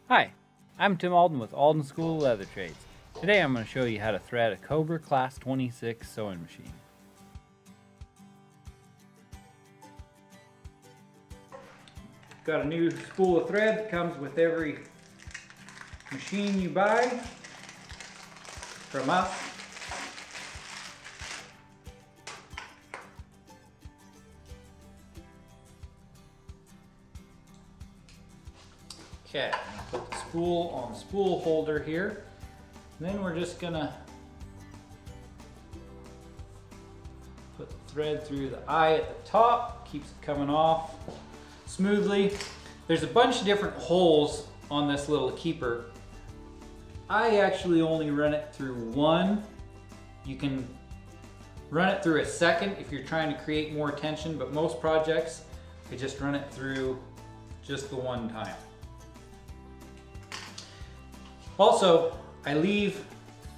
Hi, I'm Tim Alden with Alden School of Leather Trades. Today I'm going to show you how to thread a Cobra Class 26 sewing machine. Got a new spool of thread that comes with every machine you buy from us. Okay, I'm going to put the spool on the spool holder here. And then we're just going to put the thread through the eye at the top, keeps it coming off smoothly. There's a bunch of different holes on this little keeper. I actually only run it through one. You can run it through a second if you're trying to create more tension, but most projects, I just run it through just the one time. Also, I leave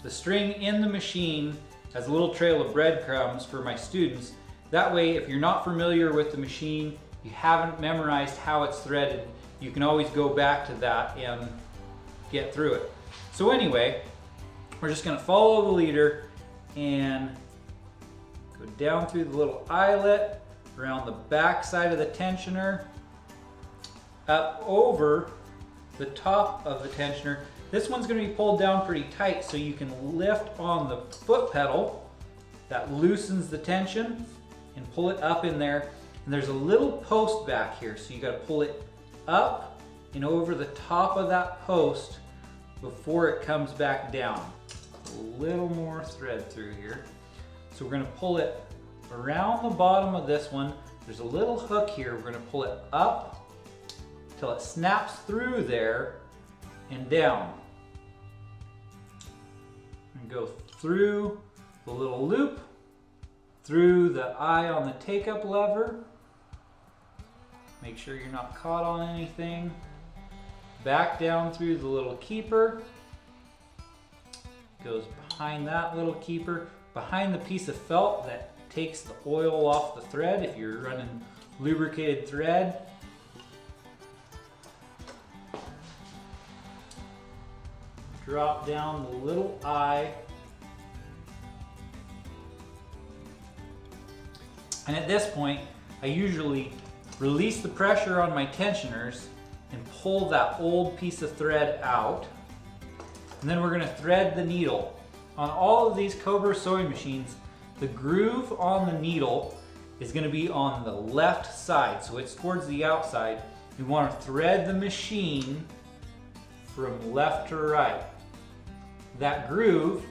the string in the machine as a little trail of breadcrumbs for my students. That way, if you're not familiar with the machine, you haven't memorized how it's threaded, you can always go back to that and get through it. So anyway, we're just gonna follow the leader and go down through the little eyelet, around the back side of the tensioner, up over the top of the tensioner. This one's going to be pulled down pretty tight, so you can lift on the foot pedal. That loosens the tension and pull it up in there. And there's a little post back here, so you got to pull it up and over the top of that post before it comes back down. A little more thread through here. So we're going to pull it around the bottom of this one. There's a little hook here. We're going to pull it up till it snaps through there and down. And go through the little loop, through the eye on the take-up lever. Make sure you're not caught on anything. Back down through the little keeper. Goes behind that little keeper, behind the piece of felt that takes the oil off the thread if you're running lubricated thread. Drop down the little eye. And at this point, I usually release the pressure on my tensioners and pull that old piece of thread out. And then we're going to thread the needle. On all of these Cobra sewing machines, the groove on the needle is going to be on the left side, so it's towards the outside. We want to thread the machine from left to right. That groove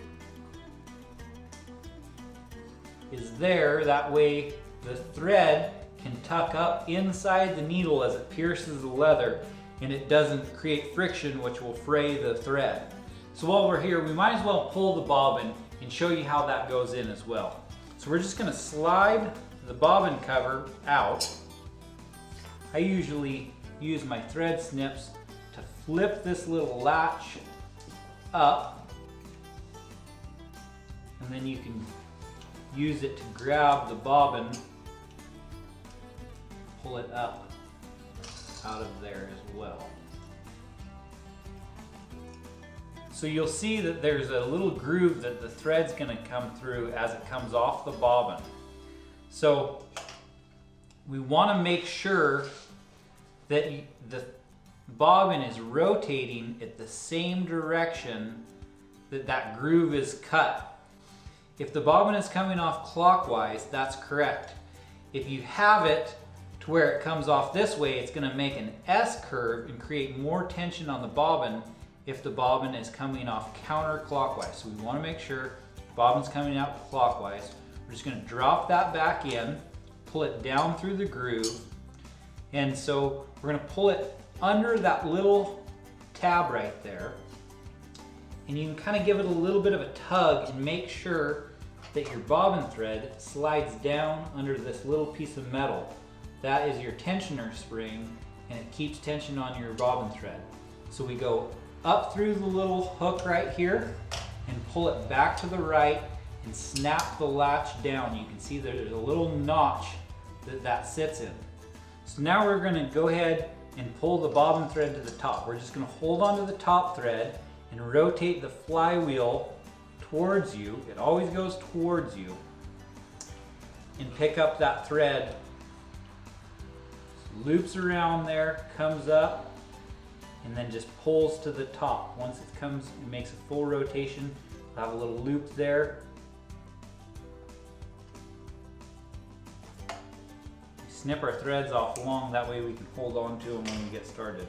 is there, that way the thread can tuck up inside the needle as it pierces the leather and it doesn't create friction which will fray the thread. So while we're here, we might as well pull the bobbin and show you how that goes in as well. So we're just going to slide the bobbin cover out. I usually use my thread snips to flip this little latch up, and then you can use it to grab the bobbin, pull it up out of there as well. So you'll see that there's a little groove that the thread's going to come through as it comes off the bobbin. So we want to make sure that the bobbin is rotating at the same direction that that groove is cut. If the bobbin is coming off clockwise, that's correct. If you have it to where it comes off this way, it's going to make an S curve and create more tension on the bobbin if the bobbin is coming off counterclockwise. So we want to make sure the bobbin's coming out clockwise. We're just going to drop that back in, pull it down through the groove, and so we're going to pull it under that little tab right there. And you can kind of give it a little bit of a tug and make sure that your bobbin thread slides down under this little piece of metal. That is your tensioner spring, and it keeps tension on your bobbin thread. So we go up through the little hook right here and pull it back to the right and snap the latch down. You can see there's a little notch that sits in. So now we're going to go ahead and pull the bobbin thread to the top. We're just going to hold onto the top thread and rotate the flywheel towards you. It always goes towards you. And pick up that thread. Loops around there, comes up, and then just pulls to the top. Once it comes, it makes a full rotation. We'll have a little loop there. Snip our threads off long, that way we can hold on to them when we get started.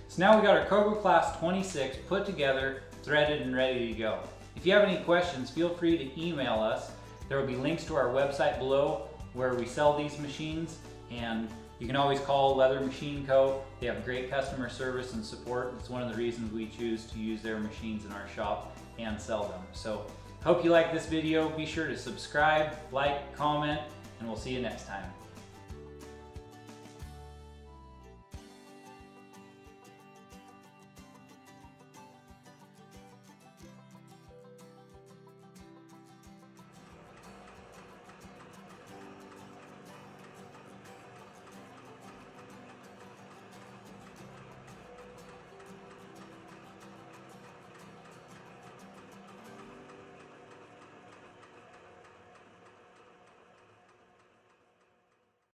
So now we got our Cobra Class 26 put together, threaded, and ready to go. If you have any questions, feel free to email us. There will be links to our website below where we sell these machines, and you can always call Leather Machine Co. They have great customer service and support. It's one of the reasons we choose to use their machines in our shop and sell them. So hope you like this video. Be sure to subscribe, like, comment, and we'll see you next time.